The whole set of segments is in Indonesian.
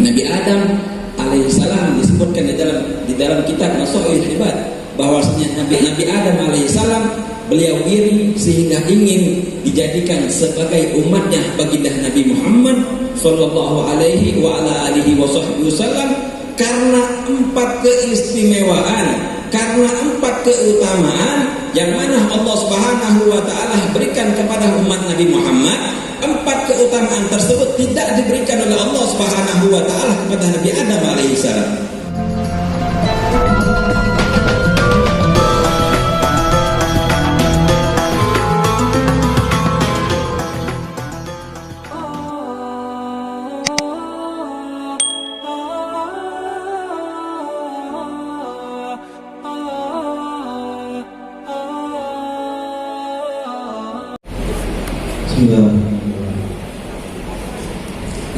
Nabi Adam alaihissalam disebutkan di dalam kitab Nasaihul Ibad bahwasanya Nabi Adam alaihissalam beliau iri sehingga ingin dijadikan sebagai umatnya baginda Nabi Muhammad sallallahu alaihi wa ala alihi wasallam karena 4 keistimewaan, karena 4 keutamaan yang mana Allah Subhanahu wa taala berikan kepada umat Nabi Muhammad. 4 keutamaan tersebut tidak diberikan oleh Allah Subhanahu wa taala kepada Nabi Adam alaihissalam.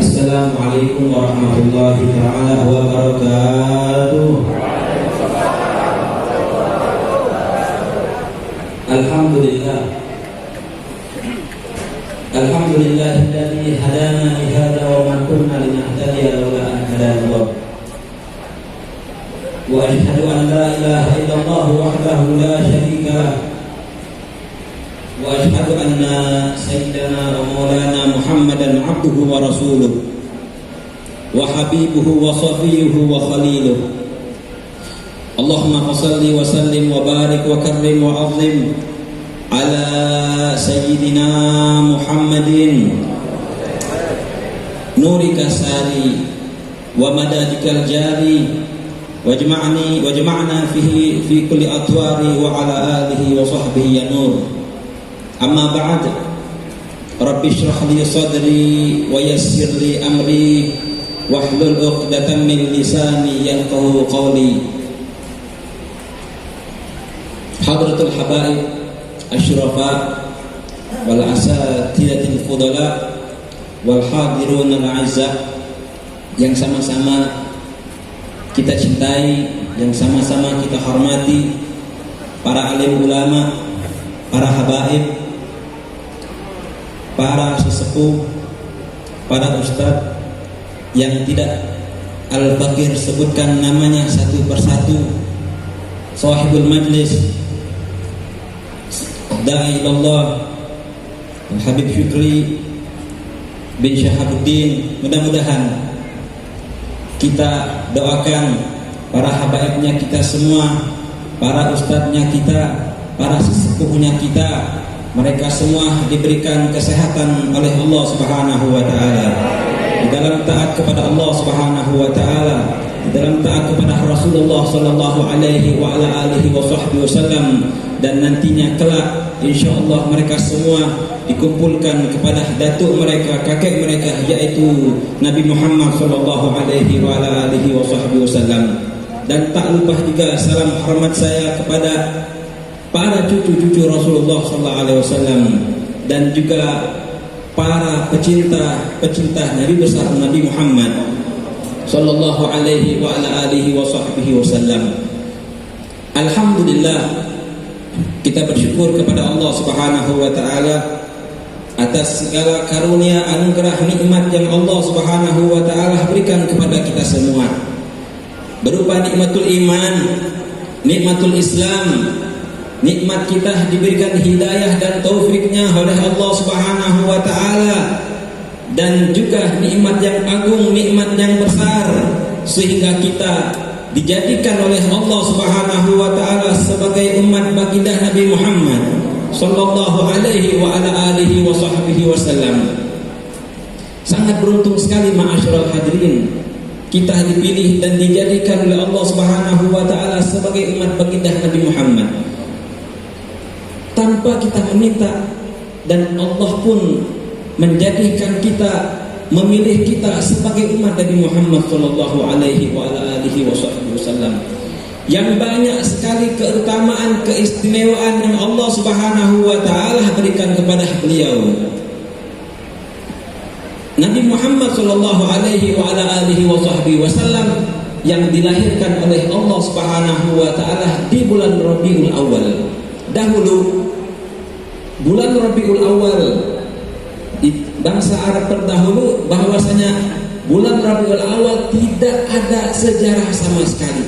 Assalamualaikum warahmatullahi ta'ala wabarakatuh. Alhamdulillah alladzi hadana li hadza wa ma kunna linahtadiya laula an hadana Allah. Wa ashhadu an la ilaha illallah wahdahu la syarika lah. Wa ashhadu anna sayyidana wa maulana Muhammadan abduhu wa rasuluh wa habibuhu wa safiyuhu wa khaliluh. Allahumma salli wa sallim wa barik wa karrim wa azim ala sayyidina Muhammadin nurika sari wa madadikal jari wajma'na fihi fi kulli atwari wa ala alihi wa sahbihi ya nur. Amma ba'd, Rabbi shrah li sadri wa yassir li amri wahlul 'uqdatam min lisani yafqahu qawli. Hadratul habaib asyrafa wal asatidatil fudala wal hadirun al a'izzah yang sama-sama kita cintai, yang sama-sama kita hormati, para alim ulama, para habaib, para sesepuh, para ustadz yang tidak Al-Fakir sebutkan namanya satu persatu, sahibul majlis, da'i ilallah Habib Syukri bin Syahabuddin. Mudah-mudahan kita doakan para habaibnya kita semua, para ustadznya kita, para sesepuhnya kita, mereka semua diberikan kesehatan oleh Allah Subhanahu wa taala di dalam taat kepada Allah Subhanahu wa taala, di dalam taat kepada Rasulullah sallallahu alaihi wa ala alihi wasallam, dan nantinya kelak insyaallah mereka semua dikumpulkan kepada datuk mereka, kakek mereka, yaitu Nabi Muhammad sallallahu alaihi wa ala alihi wasallam. Dan tak lupa juga salam hormat saya kepada para cucu-cucu Rasulullah SAW dan juga para pecinta Nabi besar Nabi Muhammad sallallahu alaihi wa ala alihi wasallam. Alhamdulillah, kita bersyukur kepada Allah Subhanahu wa taala atas segala karunia, anugerah, nikmat yang Allah Subhanahu wa taala berikan kepada kita semua, berupa nikmatul iman, nikmatul Islam. Nikmat kita diberikan hidayah dan taufiknya oleh Allah Subhanahu wa taala, dan juga nikmat yang agung, nikmat yang besar, sehingga kita dijadikan oleh Allah Subhanahu wa taala sebagai umat baginda Nabi Muhammad sallallahu alaihi wa ala alihi wa sahbihi wasallam. Sangat beruntung sekali ma'asyiral hadirin, kita dipilih dan dijadikan oleh Allah Subhanahu wa taala sebagai umat baginda Nabi Muhammad tanpa kita meminta, dan Allah pun menjadikan kita, memilih kita sebagai umat Nabi Muhammad sallallahu alaihi wa ala alihi wasallam, yang banyak sekali keutamaan, keistimewaan yang Allah Subhanahu wa taala berikan kepada beliau. Nabi Muhammad sallallahu alaihi wa ala alihi wasallam yang dilahirkan oleh Allah Subhanahu wa taala di bulan Rabiul Awal. Dahulu bulan Rabiul Awal di bangsa Arab terdahulu bahwasanya bulan Rabiul Awal tidak ada sejarah sama sekali.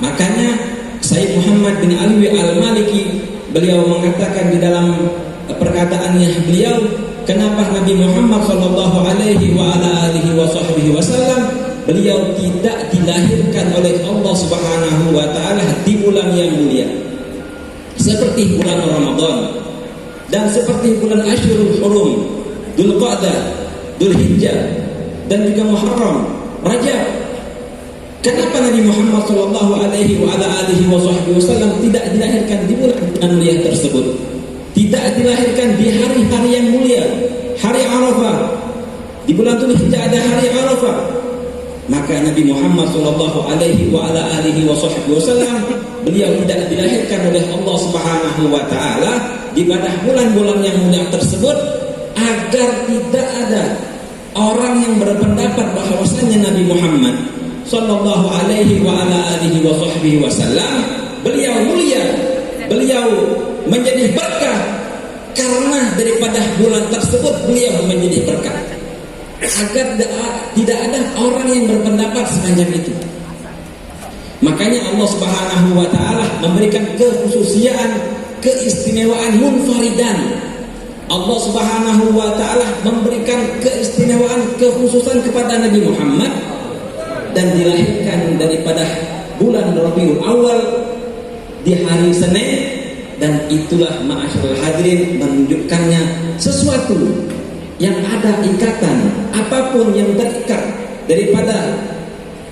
Makanya Sayyid Muhammad bin Alwi Al-Maliki beliau mengatakan di dalam perkataannya beliau, kenapa Nabi Muhammad sallallahu alaihi wa ala alihi wasallam beliau tidak dilahirkan oleh Allah Subhanahu wa taala di bulan yang mulia seperti bulan Ramadan dan seperti bulan Ashurul Hurum, Dzulqa'dah, Dzulhijjah dan juga Muharram, Rajab. Kenapa Nabi Muhammad sallallahu alaihi wa ala alihi wasallam tidak dilahirkan di bulan mulia tersebut? Tidak dilahirkan di hari-hari yang mulia, hari Arafah. Di bulan Dzulhijjah ada hari Arafah. Maka Nabi Muhammad sallallahu alaihi wa ala alihi wasallam beliau tidak dilahirkan oleh Allah Subhanahu wa taala di pada bulan-bulan yang mulia tersebut agar tidak ada orang yang berpendapat bahwasanya Nabi Muhammad sallallahu alaihi wa ala alihi wasallam beliau mulia, beliau menjadi berkah karena daripada bulan tersebut beliau menjadi berkah, agar tidak ada orang yang berpendapat semacam itu. Makanya Allah Subhanahu wa taala memberikan kekhususian, keistimewaan munfaridan. Allah Subhanahu wa taala memberikan keistimewaan, kekhususan kepada Nabi Muhammad dan dilahirkan daripada bulan Rabiul Awal di hari Senin, dan itulah ma'asyiral hadirin menunjukkannya sesuatu yang ada ikatan, apapun yang terikat daripada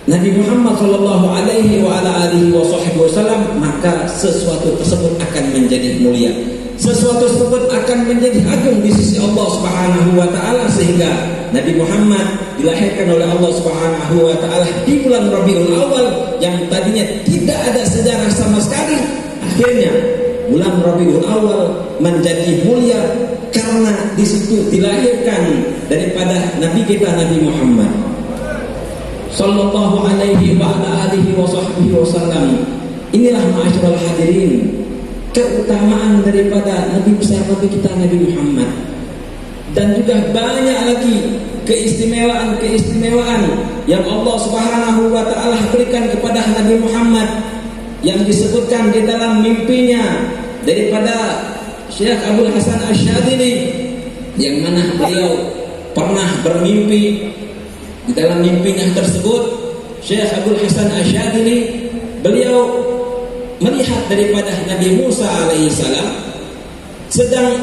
Nabi Muhammad sallallahu alaihi wa ala alihi wasallam, maka sesuatu tersebut akan menjadi mulia. Sesuatu tersebut akan menjadi agung di sisi Allah Subhanahu wa taala, sehingga Nabi Muhammad dilahirkan oleh Allah Subhanahu wa taala di bulan Rabiul Awal yang tadinya tidak ada sejarah sama sekali. Akhirnya bulan Rabiul Awal menjadi mulia karena di situ dilahirkan daripada Nabi kita Nabi Muhammad sallallahu alaihi wa ala alihi wasallam. Inilah ma'asyiral hadirin keutamaan daripada Nabi besar Nabi kita Nabi Muhammad, dan juga banyak lagi keistimewaan yang Allah Subhanahu wa taala berikan kepada Nabi Muhammad yang disebutkan di dalam mimpinya daripada Syekh Abdul Hasan Asyadzili, yang mana beliau pernah bermimpi. Di dalam mimpinya tersebut Syekh Abdul Hasan Asyadzili beliau melihat daripada Nabi Musa alaihissalam sedang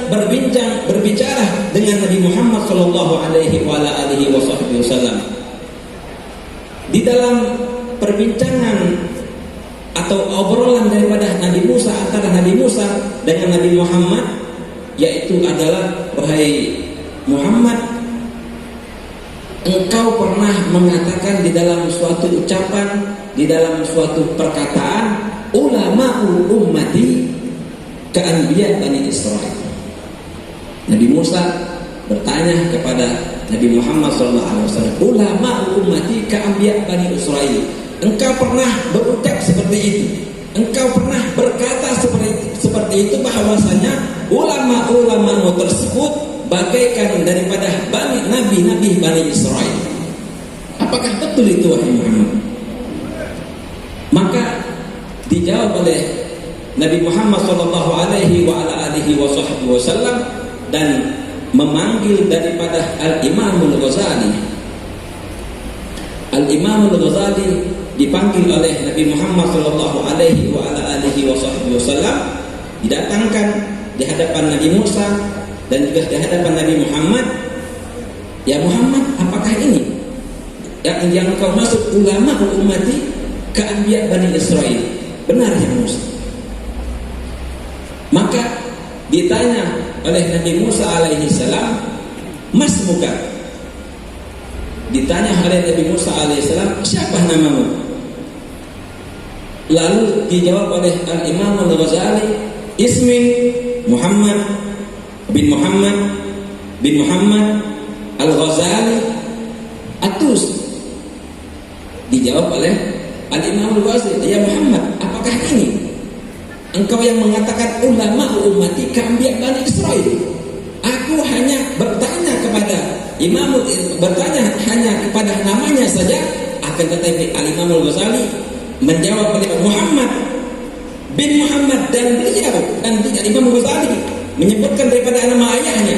berbicara dengan Nabi Muhammad sallallahu alaihi wasallam. Di dalam perbincangan atau obrolan daripada Nabi Musa, antara Nabi Musa dengan Nabi Muhammad, yaitu adalah, wahai Muhammad, engkau pernah mengatakan di dalam suatu ucapan, di dalam suatu perkataan, ulama'u ummati ka'anbiya Bani Israil. Nabi Musa bertanya kepada Nabi Muhammad SAW, ulama'u ummati ka'anbiya Bani Israil. Engkau pernah berucap seperti itu, engkau pernah berkata seperti itu, bahwasanya ulama-ulama tersebut bagaikan daripada nabi-nabi Bani Israil. Apakah betul itu, wahai Muhammad? Maka dijawab oleh Nabi Muhammad sallallahu alaihi wa ala alihi wasallam dan memanggil daripada Al-Imam Al-Ghazali. Al-Imam Al-Ghazali dipanggil oleh Nabi Muhammad sallallahu alaihi wa ala alihi wasallam, didatangkan di hadapan Nabi Musa dan juga di hadapan Nabi Muhammad. Ya Muhammad, apakah ini yang kau masuk ulama ummati ka'anbiya Bani Israil? Benar ya Musa? Maka ditanya oleh Nabi Musa alaihi salam, mas muka. Ditanya oleh Nabi Musa alaihi salam, siapa namamu? Lalu dijawab oleh Al-Imam Al-Ghazali, ismi Muhammad bin Muhammad bin Muhammad Al-Ghazali Atus. Dijawab oleh Al-Imam Al-Ghazali, ya Muhammad, apakah ini engkau yang mengatakan ulama ummati ka'anbiya Bani Israil? Aku hanya bertanya kepada Imam bertanya hanya kepada namanya saja, akan tetapi Al-Imam Al-Ghazali menjawab beliau Muhammad bin Muhammad, dan beliau dan Imam Al-Ghazali menyebutkan daripada nama ayahnya,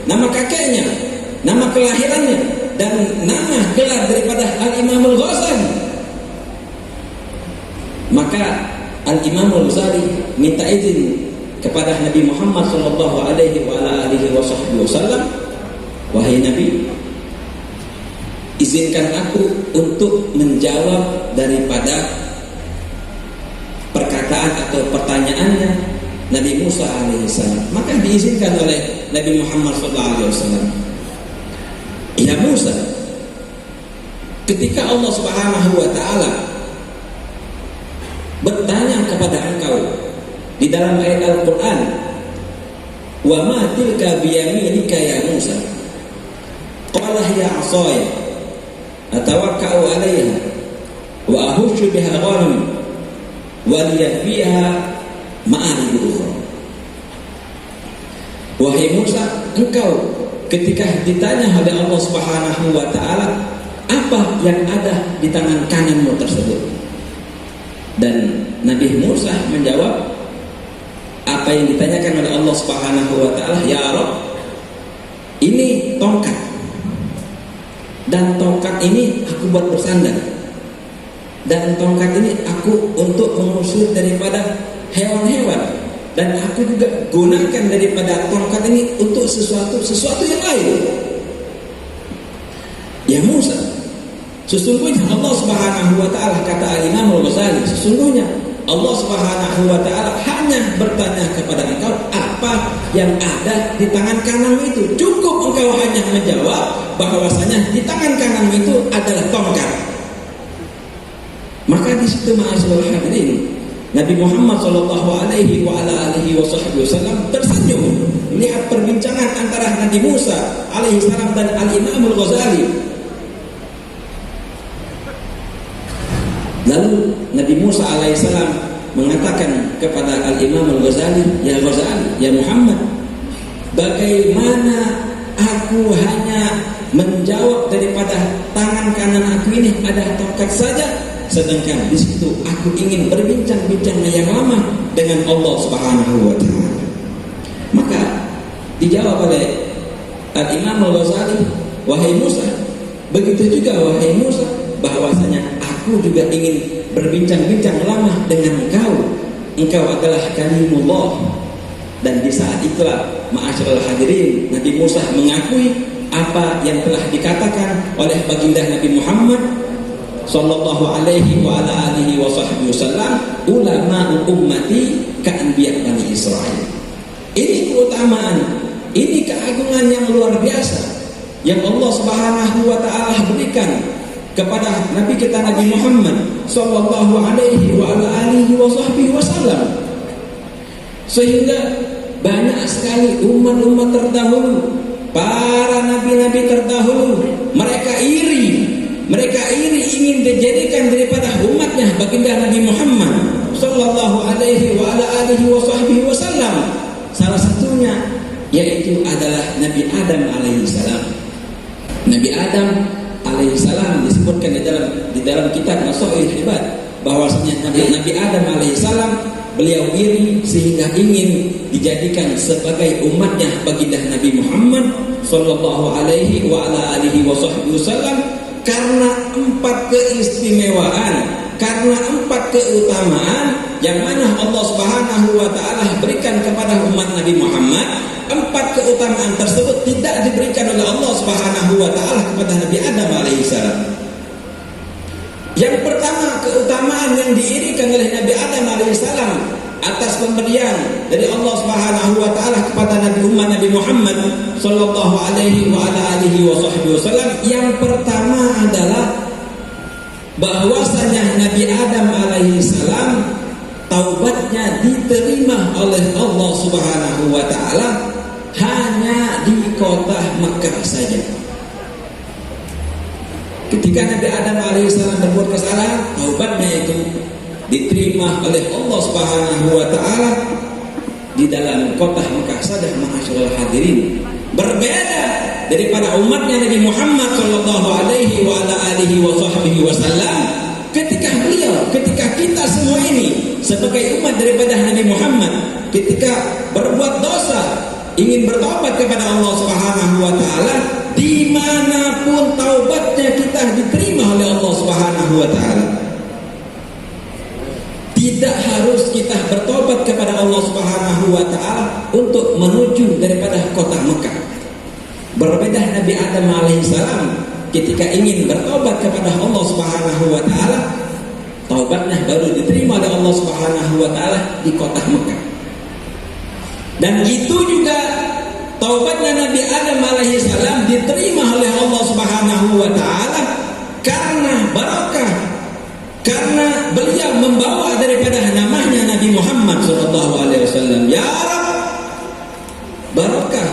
nama kakeknya, nama kelahirannya, dan nama gelar daripada Al-Imam Al-Ghazali. Maka Al-Imam Al-Ghazali minta izin kepada Nabi Muhammad sallallahu alaihi wasallam, wahai Nabi, izinkan aku untuk menjawab daripada perkataan atau pertanyaannya Nabi Musa alaihissalam. Maka diizinkan oleh Nabi Muhammad sallallahu alaihi wasallam. Ya Musa, ketika Allah Subhanahu wa taala bertanya kepada engkau di dalam ayat Al-Qur'an, "Wa ma tilka biyaminika ya Musa?" Qala hiya 'asaya atawakka'u 'alayha wa ahushu biha ghanami wa liya fiha ma'arib ukhra. Wahai Musa, engkau ketika ditanya oleh Allah Subhanahu wa taala apa yang ada di tangan kananmu tersebut, dan Nabi Musa menjawab apa yang ditanyakan oleh Allah Subhanahu wa taala, ya Rabb, ini tongkat, dan tongkat ini aku buat bersandar, dan tongkat ini aku untuk mengusir daripada hewan-hewan, dan aku juga gunakan daripada tongkat ini untuk sesuatu yang lain. Ya Musa, sesungguhnya Allah Subhanahu wa taala, kata Al-Imam Al-Ghazali, sesungguhnya Allah Subhanahu wa taala hanya bertanya kepada engkau apa yang ada di tangan kananmu itu. Cukup engkau hanya menjawab bahwasanya di tangan kananmu itu adalah tongkat. Maka di situ ma'asyiral hadirin, Nabi Muhammad sallallahu alaihi wasallam tersenyum melihat perbincangan antara Nabi Musa alaihi salam dan Al-Imam Al-Ghazali. Lalu Nabi Musa alaihissalam mengatakan kepada Al-Imam Al-Ghazali, ya Ghazali, ya Muhammad, bagaimana aku hanya menjawab daripada tangan kanan aku ini ada tongkat saja, sedangkan di situ aku ingin berbincang-bincang yang lama dengan Allah Subhanahu wa taala. Maka dijawab oleh Al-Imam Al-Ghazali, wahai Musa, begitu juga wahai Musa, bahwasanya aku juga ingin berbincang-bincang lama dengan engkau. Engkau adalah kalimullah. Dan di saat itulah ma'asyiral hadirin, Nabi Musa mengakui apa yang telah dikatakan oleh baginda Nabi Muhammad sallallahu alaihi wasallam, ulama ummati ka'anbiya Bani Israil. Ini keutamaan, ini keagungan yang luar biasa yang Allah Subhanahu wa taala berikan kepada Nabi kita Nabi Muhammad sallallahu alaihi wasallam, sehingga banyak sekali umat-umat terdahulu, para nabi-nabi terdahulu, mereka iri ingin dijadikan daripada umatnya baginda Nabi Muhammad sallallahu alaihi wasallam. Salah satunya yaitu adalah Nabi Adam alaihissalam. Nabi Adam alaihissalam disebutkan di dalam kitab Nasaihul Ibad bahwasanya Nabi Adam alaihissalam beliau iri sehingga ingin dijadikan sebagai umatnya baginda Nabi Muhammad sallallahu alaihi wasallam karena 4 keistimewaan, karena 4 keutamaan yang mana Allah Subhanahu wa taala berikan kepada umat Nabi Muhammad. 4 keutamaan tersebut tidak diberikan oleh Allah Subhanahu wa taala kepada Nabi Adam alaihissalam. Yang pertama, keutamaan yang diirikan oleh Nabi Adam alaihissalam atas pemberian dari Allah Subhanahu wa taala kepada Nabi Nabi Muhammad sallallahu alaihi wasallam, yang pertama adalah bahwasanya Nabi Adam alaihissalam taubatnya diterima oleh Allah Subhanahu wa taala hanya di kota Mekah saja. Ketika Nabi Adam alaihissalam berbuat kesalahan, taubatnya itu diterima oleh Allah Subhanahu wa taala di dalam kota Mekah saja, ma'asyiral hadirin. Berbeda daripada umatnya Nabi Muhammad sallallahu alaihi wasallam, ketika kita semua ini sebagai umat daripada Nabi Muhammad, ketika berbuat dosa ingin bertobat kepada Allah Subhanahu wa taala, dimanapun taubatnya kita diterima oleh Allah Subhanahu wa taala. Tidak harus kita bertobat kepada Allah Subhanahu wa taala untuk menuju daripada kota Mekah. Berbeda Nabi Adam alaihissalam ketika ingin bertobat kepada Allah Subhanahu wa taala, taubatnya baru diterima oleh Allah Subhanahu wa taala di kota Mekah. Dan itu juga taubatnya Nabi Adam alaihissalam diterima oleh Allah Subhanahu wa taala karena barakah, karena beliau membawa daripada namanya Nabi Muhammad sallallahu alaihi wasallam. Ya Rabb, barakah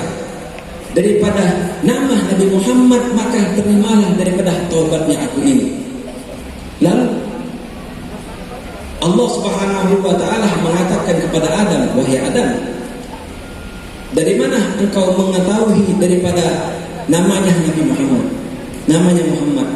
daripada nama Nabi Muhammad, maka terimalah daripada taubatnya aku ini. Lalu Allah Subhanahu wa taala mengatakan kepada Adam, wahai Adam, dari mana engkau mengetahui daripada namanya Nabi Muhammad? Namanya Muhammad.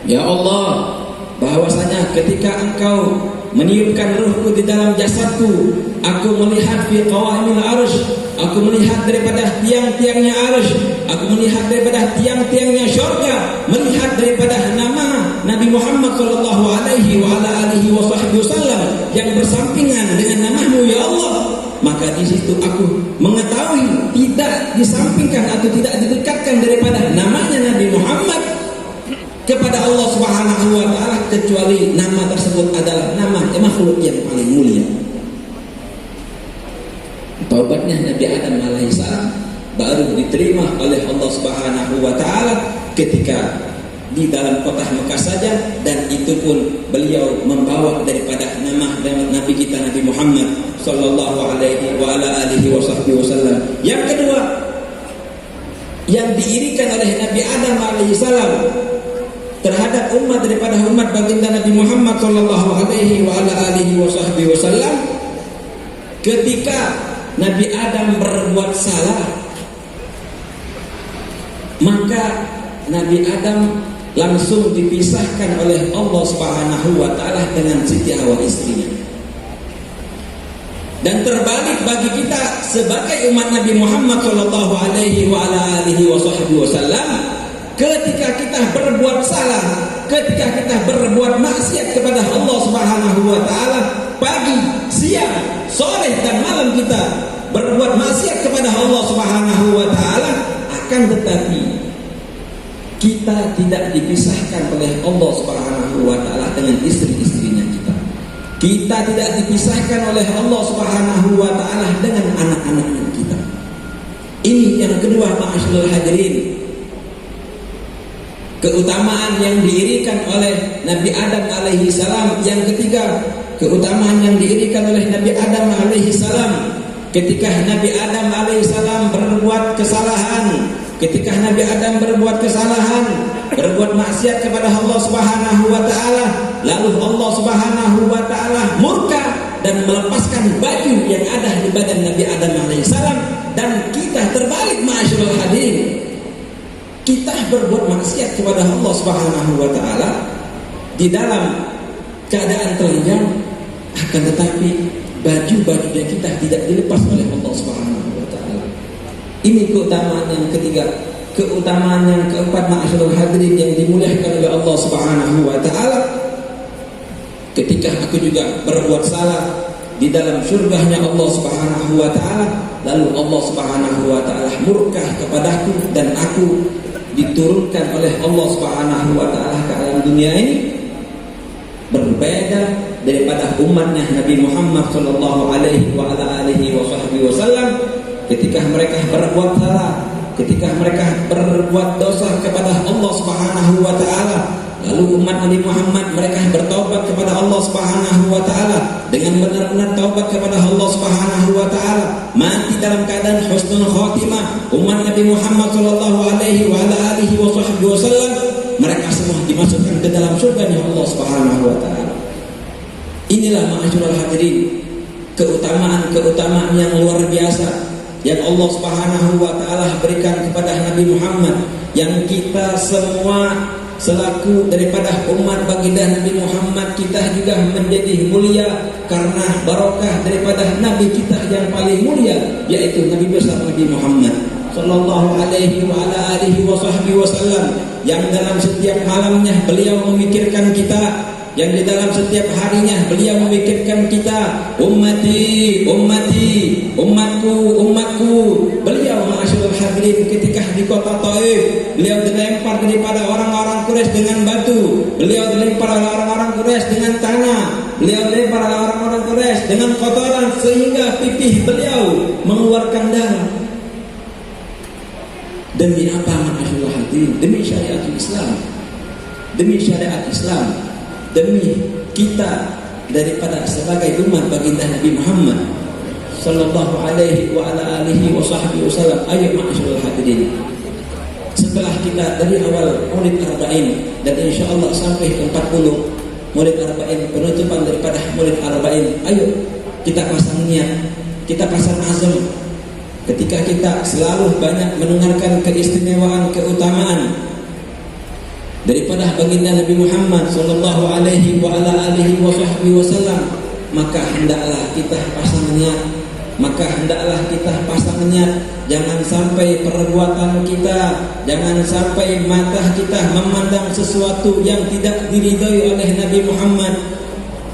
Ya Allah, bahwasanya ketika engkau meniupkan ruhku di dalam jasadku, aku melihat fi qawaimil arsh, aku melihat daripada tiang-tiangnya arsh, aku melihat daripada tiang-tiangnya syurga, melihat daripada nama Nabi Muhammad sallallahu alaihi wasallam yang bersampingan dengan namamu ya Allah. Maka di situ aku mengetahui tidak disampingkan atau tidak didekatkan daripada namanya Nabi Muhammad kepada Allah Subhanahu wa taala kecuali nama tersebut adalah nama makhluk yang paling mulia. Taubatnya Nabi Adam alaihissalam baru diterima oleh Allah Subhanahu wa taala ketika di dalam kota Mekah saja, dan itu pun beliau membawa daripada nama Nabi kita Nabi Muhammad sallallahu alaihi wasallam. Yang kedua, yang diirikan oleh Nabi Adam alaihissalam terhadap umat daripada umat baginda Nabi Muhammad sallallahu alaihi wasallam, ketika Nabi Adam berbuat salah, maka Nabi Adam langsung dipisahkan oleh Allah Subhanahu wa taala dengan Siti Hawa istrinya. Dan terbalik bagi kita sebagai umat Nabi Muhammad sallallahu alaihi wasallam, ketika kita berbuat salah, ketika kita berbuat maksiat kepada Allah Subhanahu wa taala, pagi, siang, sore dan malam kita berbuat maksiat kepada Allah Subhanahu wa taala, akan tetapi kita tidak dipisahkan oleh Allah Subhanahu wa taala dengan istri-istrinya kita. Kita tidak dipisahkan oleh Allah Subhanahu wa taala dengan anak-anaknya kita. Ini yang kedua, ma'asyiral hadirin. Keutamaan yang diirikan oleh Nabi Adam alaihi salam. Yang ketiga, keutamaan yang diirikan oleh Nabi Adam alaihi salam ketika Nabi Adam alaihi salam berbuat kesalahan. Ketika Nabi Adam berbuat kesalahan, berbuat maksiat kepada Allah Subhanahu wa taala, lalu Allah Subhanahu wa taala murka dan melepaskan baju yang ada di badan Nabi Adam alaihissalam, dan kita terbalik, ma'asyiral hadirin. Kita berbuat maksiat kepada Allah Subhanahu wa taala di dalam keadaan telanjang, akan tetapi baju-bajunya kita tidak dilepas oleh Allah Subhanahu wa taala. Ini keutamaan yang ketiga. Keutamaan yang keempat, ma'asyiral hadirin yang dimuliakan oleh Allah Subhanahu wa taala, ketika aku juga berbuat salah di dalam surganya Allah Subhanahu wa taala, lalu Allah Subhanahu wa taala murka kepadaku dan aku diturunkan oleh Allah Subhanahu wa taala ke alam dunia ini, berbeda daripada umatnya Nabi Muhammad sallallahu alaihi wasallam ketika mereka berbuat salah, ketika mereka berbuat dosa kepada Allah Subhanahu wa taala, lalu umat Nabi Muhammad mereka bertaubat kepada Allah Subhanahu wa taala dengan benar-benar taubat kepada Allah Subhanahu wa taala, mati dalam keadaan husnul khatimah. Umat Nabi Muhammad sallallahu alaihi wasallam mereka semua dimasukkan ke dalam surga Allah Subhanahu wa taala. Inilah ma'asyiral hadirin keutamaan-keutamaan yang luar biasa yang Allah Subhanahu wa taala berikan kepada Nabi Muhammad, yang kita semua selaku daripada umat baginda Nabi Muhammad, kita juga menjadi mulia karena barokah daripada Nabi kita yang paling mulia, yaitu Nabi besar Nabi Muhammad sallallahu alaihi wa ala alihi wa sahbihi wasallam, yang dalam setiap malamnya beliau memikirkan kita, yang di dalam setiap harinya beliau memikirkan kita, ummati, ummati, umatku, umatku. Beliau ma'asyiral hadirin ketika di kota Taif, beliau dilempar daripada orang-orang Quraisy dengan batu, beliau dilempar oleh orang-orang Quraisy dengan tanah, beliau dilempar oleh orang-orang Quraisy dengan kotoran sehingga pipih beliau mengeluarkan darah. Demi apa ma'asyiral hadirin? Demi syariat Islam. Demi syariat Islam. Demi kita daripada sebagai umat baginda Nabi Muhammad sallallahu alaihi wa ala alihi wa sahbihi wasallam. Ayo ma'asyiral hadirin, setelah kita dari awal Maulid Arba'in dan insyaallah sampai ke 40 Maulid Arba'in, penutupan daripada Maulid Arba'in, ayo kita pasang niat, kita pasang azam, ketika kita selalu banyak mendengarkan keistimewaan, keutamaan daripada baginda Nabi Muhammad sallallahu alaihi wa ala alihi wa sahbihi wasallam, maka hendaklah kita pasang niat, maka hendaklah kita pasang niat, jangan sampai perbuatan kita, jangan sampai mata kita memandang sesuatu yang tidak diridhai oleh Nabi Muhammad,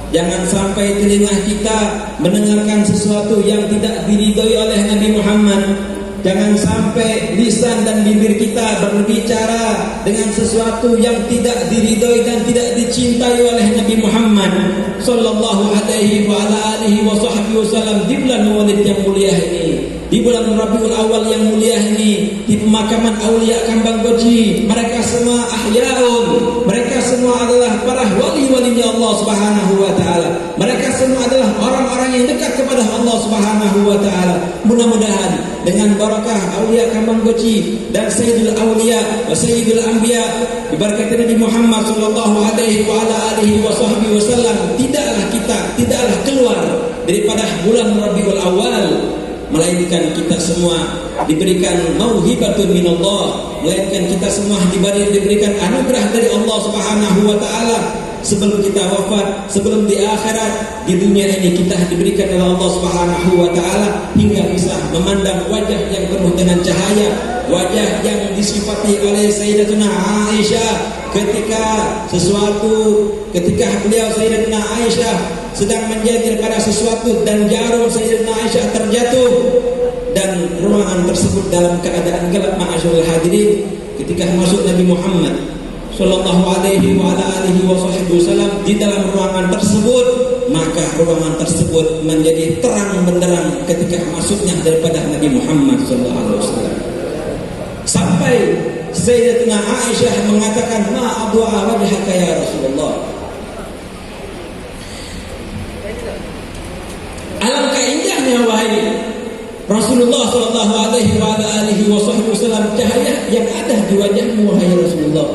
jangan sampai telinga kita mendengarkan sesuatu yang tidak diridhai oleh Nabi Muhammad, jangan sampai lisan dan bibir kita berbicara dengan sesuatu yang tidak diridhai dan tidak dicintai oleh Nabi Muhammad sallallahu alaihi wa ala alihi wa sahbihi wasallam di bulan Maulid yang mulia ini, di bulan Rabiul Awal yang mulia ini, di pemakaman Aulia Kambang Goci. Mereka semua ahyaun, mereka semua adalah para wali-walinya Allah Subhanahu wa taala. Mereka semua adalah orang-orang yang dekat kepada Allah Subhanahu wa taala. Mudah-mudahan dengan barakah Aulia Kambang Goci dan Sayyidul Aulia wa Sayyidul Anbiya, berkat Nabi Muhammad sallallahu alaihi wa ala alihi wa sahbihi wasallam, tidaklah keluar daripada bulan Rabiul Awal melainkan kita semua diberikan mauhibatun minallah, melainkan kita semua diberikan anugerah dari Allah Subhanahu wa taala. Sebelum kita wafat, sebelum di akhirat, di dunia ini kita diberikan oleh Allah Subhanahu wa taala hingga bisa memandang wajah yang penuh dengan cahaya, wajah yang disifati oleh Sayyidatuna Aisyah ketika beliau Sayyidatuna Aisyah sedang menjadi pada sesuatu dan jarum Sayyidatuna Aisyah terjatuh dan ruangan tersebut dalam keadaan gelap. Ma'asyiral hadirin, ketika masuk Nabi Muhammad sallallahu alaihi wa ala alihi wa sahbihi wasallam di dalam ruangan tersebut, maka ruangan tersebut menjadi terang benderang ketika masuknya daripada Nabi Muhammad sallallahu alaihi wasallam, sampai Sayyidatuna Aisyah mengatakan, ma adwa wajhaka ya Rasulullah. Alangkah indahnya wahai Rasulullah sallallahu alaihi wa ala alihi wa sahbihi wasallam, cahaya yang ada di wajahmu wahai Rasulullah.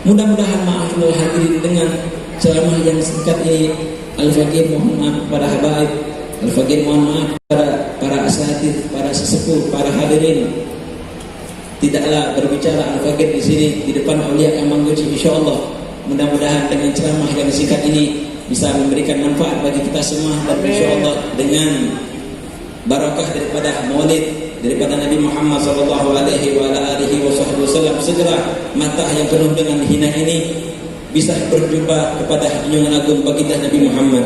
Mudah-mudahan ma'asyiral hadirin dengan ceramah yang singkat ini, Al-Faqih mohon maaf kepada habaib, Al-Faqih mohon maaf kepada para asatidz, para sesepuh, para hadirin. Tidaklah berbicara Al-Faqih di sini di depan Aulia Kambang Goci, insyaallah. Mudah-mudahan dengan ceramah yang singkat ini bisa memberikan manfaat bagi kita semua, dan insyaallah dengan barakah daripada Maulid daripada Nabi Muhammad sallallahu alaihi wa ala alihi wasallam, segera mata yang penuh dengan hina ini bisa berjumpa kepada junjungan agung baginda Nabi Muhammad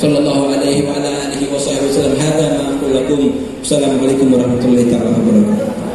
sallallahu alaihi wa ala alihi wasallam. Hadza ma aqul lakum. Assalamualaikum warahmatullahi taala wabarakatuh.